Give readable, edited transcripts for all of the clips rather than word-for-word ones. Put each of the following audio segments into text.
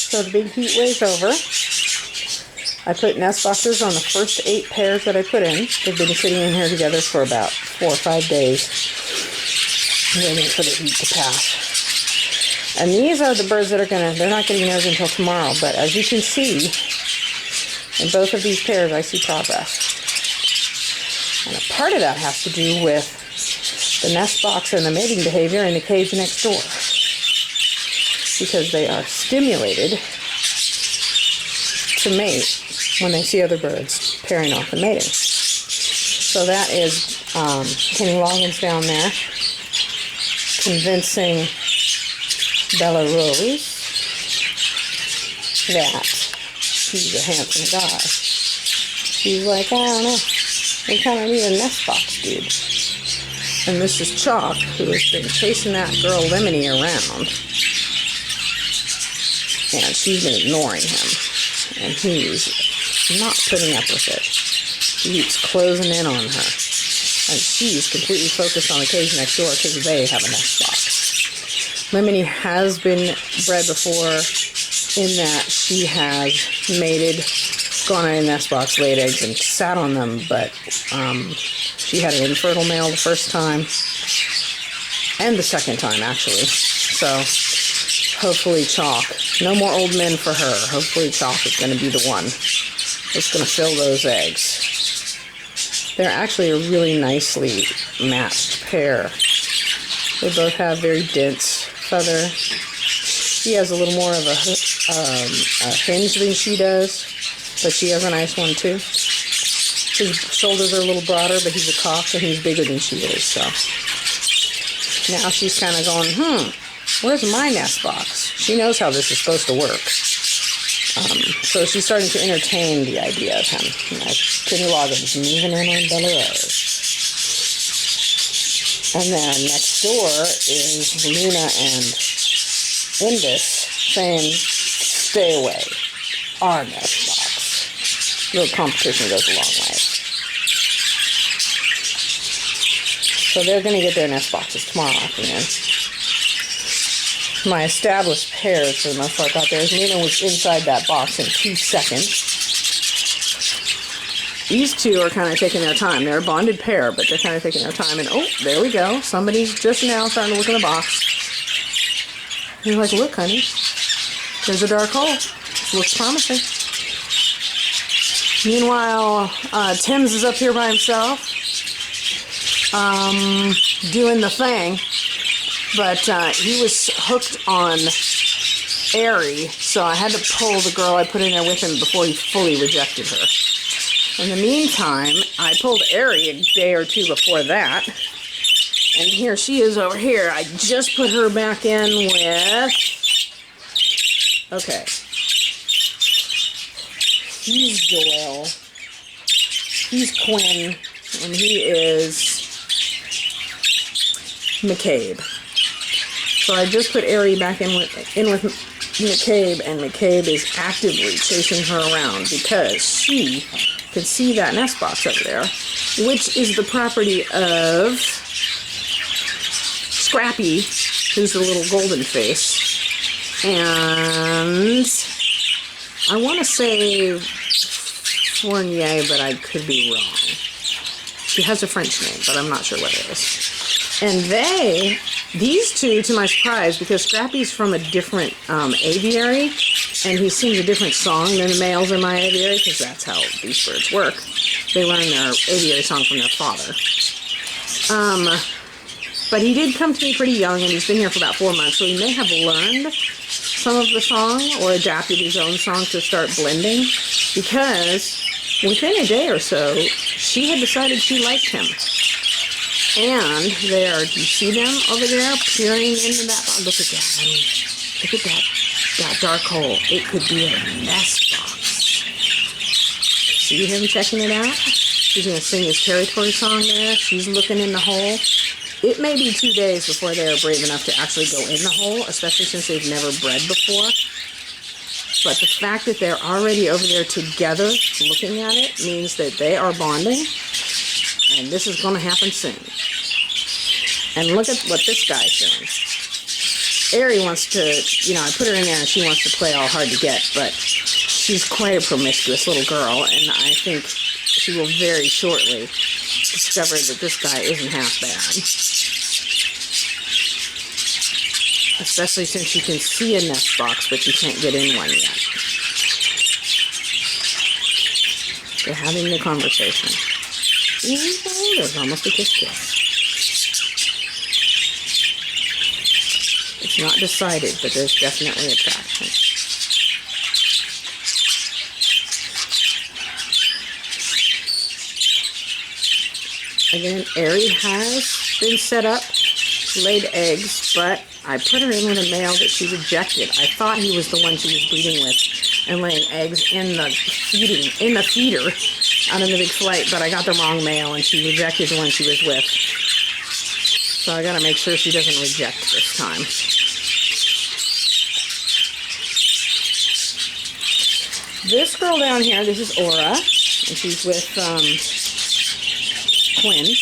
So the big heat wave's over. I put nest boxes on the first 8 pairs that I put in. They've been sitting in here together for about 4 or 5 days, waiting for the heat to pass. And these are the birds that are they're not getting theirs until tomorrow, but as you can see, in both of these pairs, I see progress. And a part of that has to do with the nest box and the mating behavior in the cage next door, because they are stimulated to mate when they see other birds pairing off and mating. So that is Kenny Loggins down there convincing Bella Rose that he's a handsome guy. She's like, I don't know, we kind of need a nest box, dude. And this is Chalk, who has been chasing that girl Lemony around, and she's been ignoring him, and he's not putting up with it. He keeps closing in on her, and she's completely focused on the cage next door because they have a nest box. Lemony has been bred before in that she has mated, gone in a nest box, laid eggs, and sat on them, but she had an infertile male the first time, and the second time, actually. So hopefully Chalk, no more old men for her. Hopefully Chalk is going to be the one that's going to fill those eggs. They're actually a really nicely matched pair. They both have very dense feather. He has a little more of a hinge than she does, but she has a nice one too. His shoulders are a little broader, but he's a cock and he's bigger than she is. So now she's kind of going, where's my nest box? She knows how this is supposed to work. So she's starting to entertain the idea of him. Kenny Loggins moving in on Bella Rose. And then next door is Luna and Indus saying, stay away. Our nest box. A little competition goes a long way. So they're going to get their nest boxes tomorrow afternoon. My established pairs, for the most part, got theirs. Luna was inside that box in 2 seconds. These two are kind of taking their time. They're a bonded pair, but they're kind of taking their time. And oh, there we go. Somebody's just now starting to look in the box. He's like, look, honey, there's a dark hole. Looks promising. Meanwhile, Tim's is up here by himself, doing the thing. But he was hooked on Airy, so I had to pull the girl I put in there with him before he fully rejected her. In the meantime, I pulled Airy a day or two before that, and here she is over here. I just put her back in with... Okay. He's Doyle. He's Quinn, and he is McCabe. So I just put Airy back in with McCabe, and McCabe is actively chasing her around because she can see that nest box over there, which is the property of Scrappy, who's the little golden face, and I want to say Fournier, but I could be wrong. She has a French name, but I'm not sure what it is. And these two, to my surprise, because Scrappy's from a different aviary, and he sings a different song than the males in my aviary, because that's how these birds work. They learn their aviary song from their father. But he did come to me pretty young, and he's been here for about 4 months, so he may have learned some of the song or adapted his own song to start blending, because within a day or so, she had decided she liked him. And there, do you see them over there peering into that box? Look at that, honey. Look at that dark hole. It could be a nest box. See him checking it out? He's going to sing his territory song there. She's looking in the hole. It may be 2 days before they are brave enough to actually go in the hole, especially since they've never bred before. But the fact that they're already over there together looking at it means that they are bonding. And this is going to happen soon. And look at what this guy's doing. Aerie wants to, I put her in there and she wants to play all hard to get, but she's quite a promiscuous little girl, and I think she will very shortly discover that this guy isn't half bad. Especially since you can see a nest box, but you can't get in one yet. They're having the conversation. Ooh, there's almost a kiss. It's not decided, but there's definitely attraction. Again, Aerie has been set up, laid eggs, but I put her in with a male that she rejected. I thought he was the one she was breeding with and laying eggs in the feeder out in the big flight, but I got the wrong male and she rejected the one she was with. So I gotta make sure she doesn't reject this time. This girl down here, this is Aura, and she's with Quinn.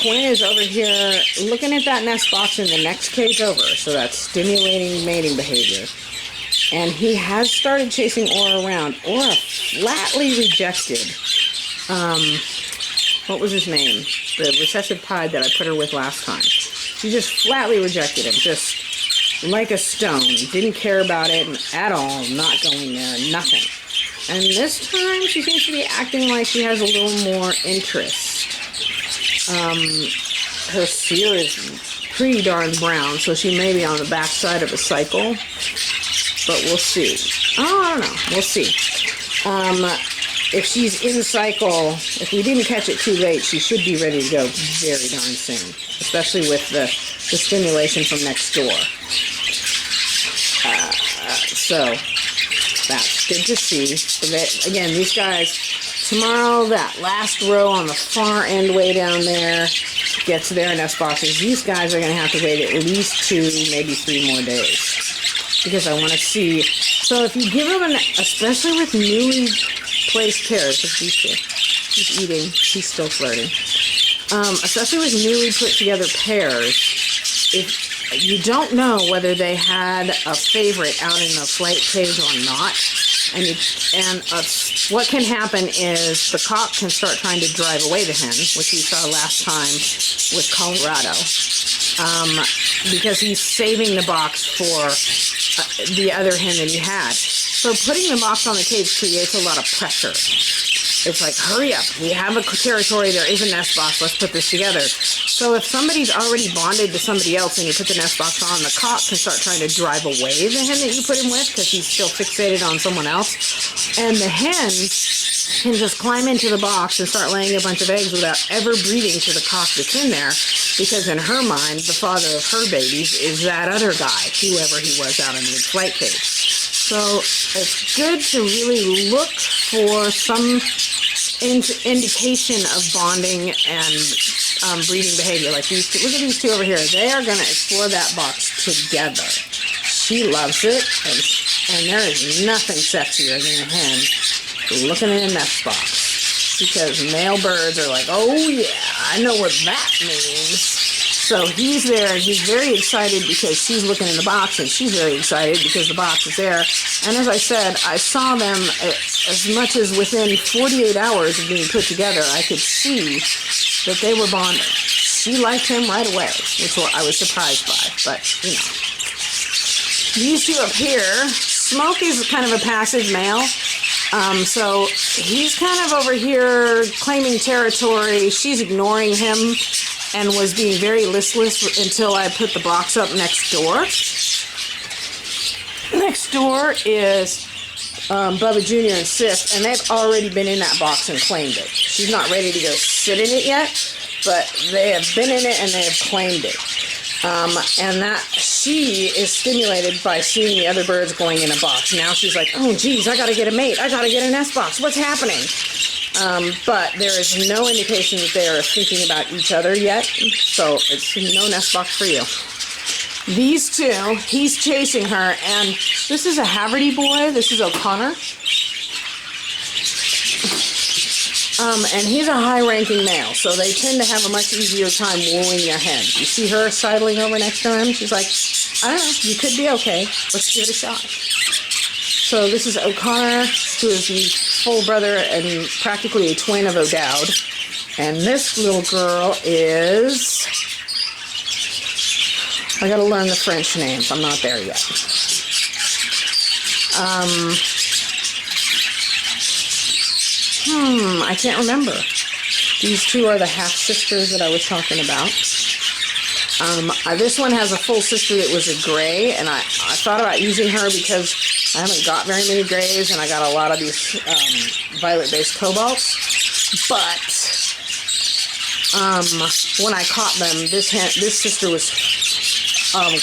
Quinn is over here looking at that nest box in the next cage over, so that's stimulating mating behavior. And he has started chasing Aura around. Aura flatly rejected, what was his name? The recessive pied that I put her with last time. She just flatly rejected him, just like a stone. Didn't care about it at all, not going there, nothing. And this time she seems to be acting like she has a little more interest. Her cere is pretty darn brown, so she may be on the back side of a cycle, but we'll see. Oh, I don't know. We'll see. If she's in cycle, if we didn't catch it too late, she should be ready to go very darn soon, especially with the stimulation from next door. So that's good to see. Again, these guys, tomorrow, that last row on the far end way down there gets their nest boxes. These guys are going to have to wait at least 2, maybe 3 more days, because I want to see. So if you give them especially with newly placed pairs, like these two, he's eating, he's still flirting. Especially with newly put together pairs, if you don't know whether they had a favorite out in the flight cage or not, what can happen is the cock can start trying to drive away the hen, which we saw last time with Colorado, because he's saving the box for the other hen that he had. So putting the box on the cage creates a lot of pressure. It's like, hurry up, we have a territory, there is a nest box, let's put this together. So if somebody's already bonded to somebody else and you put the nest box on, the cock can start trying to drive away the hen that you put him with because he's still fixated on someone else. And the hen can just climb into the box and start laying a bunch of eggs without ever breathing to the cock that's in there, because in her mind, the father of her babies is that other guy, whoever he was out in the flight cage. So it's good to really look for some indication of bonding and breeding behavior. Like these two, look at these two over here. They are going to explore that box together. She loves it, and there is nothing sexier than a hen looking in a nest box, because male birds are like, oh yeah, I know what that means. So he's there, and he's very excited because she's looking in the box, and she's very excited because the box is there. And as I said, I saw them as much as within 48 hours of being put together. I could see that they were bonding. She liked him right away, which I was surprised by, but, you know. These two up here, Smoke is kind of a passive male, so he's kind of over here claiming territory. She's ignoring him and was being very listless until I put the box up next door. Next door is Bubba Jr. and Sif, and they've already been in that box and claimed it. She's not ready to go sit in it yet, but they have been in it and they have claimed it. And that she is stimulated by seeing the other birds going in a box. Now she's like, oh geez, I gotta get a mate. I gotta get a nest box. What's happening? But there is no indication that they are thinking about each other yet, so it's no nest box for you. These two, he's chasing her, and this is a Haverty boy. This is O'Connor. And he's a high-ranking male, so they tend to have a much easier time wooing their hens. You see her sidling over next to him? She's like, I don't know, you could be okay. Let's give it a shot. So this is O'Connor, who is the full brother and practically a twin of O'Dowd. And this little girl is... I gotta learn the French names. I'm not there yet. I can't remember. These two are the half-sisters that I was talking about. This one has a full sister that was a gray, and I thought about using her because I haven't got very many grays, and I got a lot of these violet-based cobalts. But when I caught them, this sister was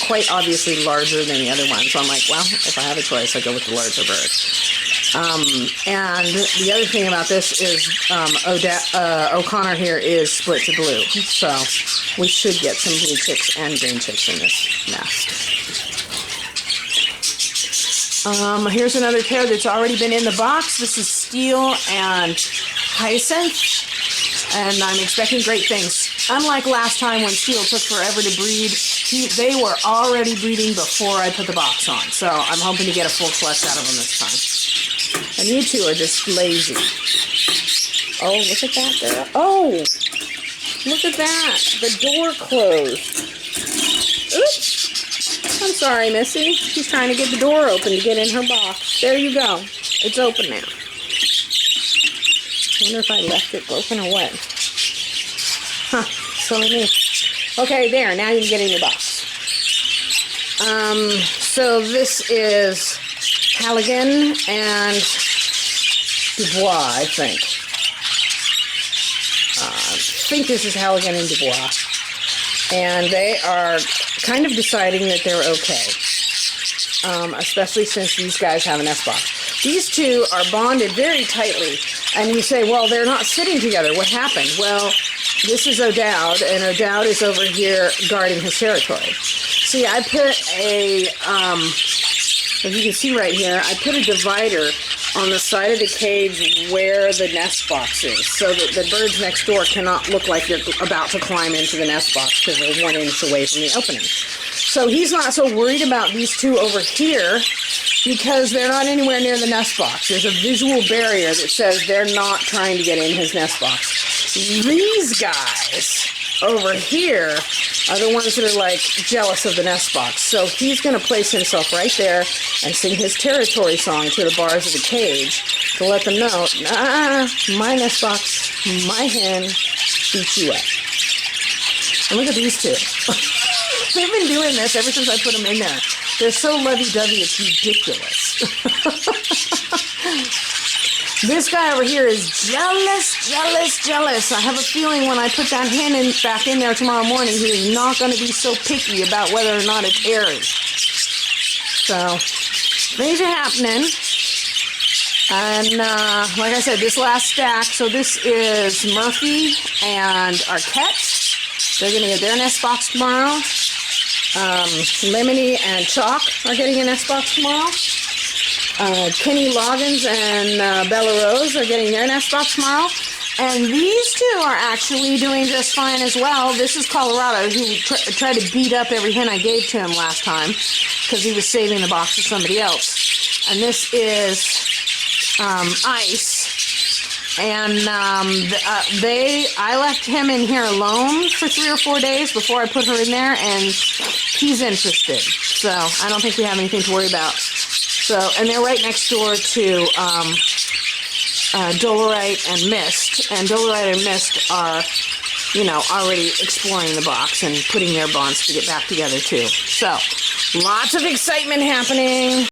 quite obviously larger than the other one. So I'm like, well, if I have a choice, I'll go with the larger bird. And the other thing about this is O'Connor here is split to blue. So we should get some blue chicks and green chicks in this nest. Here's another pair that's already been in the box. This is Steel and Hyacinth. And I'm expecting great things. Unlike last time when Steel took forever to breed, they were already breeding before I put the box on. So I'm hoping to get a full clutch out of them this time. And you two are just lazy. Oh, look at that girl. Oh, look at that. The door closed. Oops. I'm sorry, Missy. She's trying to get the door open to get in her box. There you go. It's open now. I wonder if I left it broken or what. Huh, silly me. Okay, there, now you can get in your box. So this is Halligan and Dubois, I think. I think this is Halligan and Dubois. And they are kind of deciding that they're okay. Especially since these guys have an S-box. These two are bonded very tightly. And you say, well, they're not sitting together. What happened? Well, this is O'Dowd, and O'Dowd is over here guarding his territory. See, I put a, as you can see right here, I put a divider on the side of the cage where the nest box is, so that the birds next door cannot look like they're about to climb into the nest box because they're 1 inch away from the opening. So he's not so worried about these two over here because they're not anywhere near the nest box. There's a visual barrier that says they're not trying to get in his nest box. These guys over here are the ones that are like jealous of the nest box. So he's going to place himself right there and sing his territory song to the bars of the cage to let them know, nah, my nest box, my hen, beat you up. And look at these two. They've been doing this ever since I put them in there. They're so lovey-dovey, it's ridiculous. This guy over here is jealous. I have a feeling when I put that hen back in there tomorrow morning, he is not going to be so picky about whether or not it's airy. So, things are happening. And, like I said, this last stack, so this is Murphy and Arquette. They're going to get their nest box tomorrow. Lemony and Chalk are getting a nest box tomorrow. Kenny Loggins and Bella Rose are getting their nest box tomorrow. And these two are actually doing just fine as well. This is Colorado, who tried to beat up every hen I gave to him last time because he was saving the box for somebody else. And this is Ice. And I left him in here alone for 3 or 4 days before I put her in there, and he's interested. So I don't think we have anything to worry about. So, and they're right next door to Dolerite and Mist. And Dolerite and Mist are, you know, already exploring the box and putting their bonds to get back together too. So, lots of excitement happening.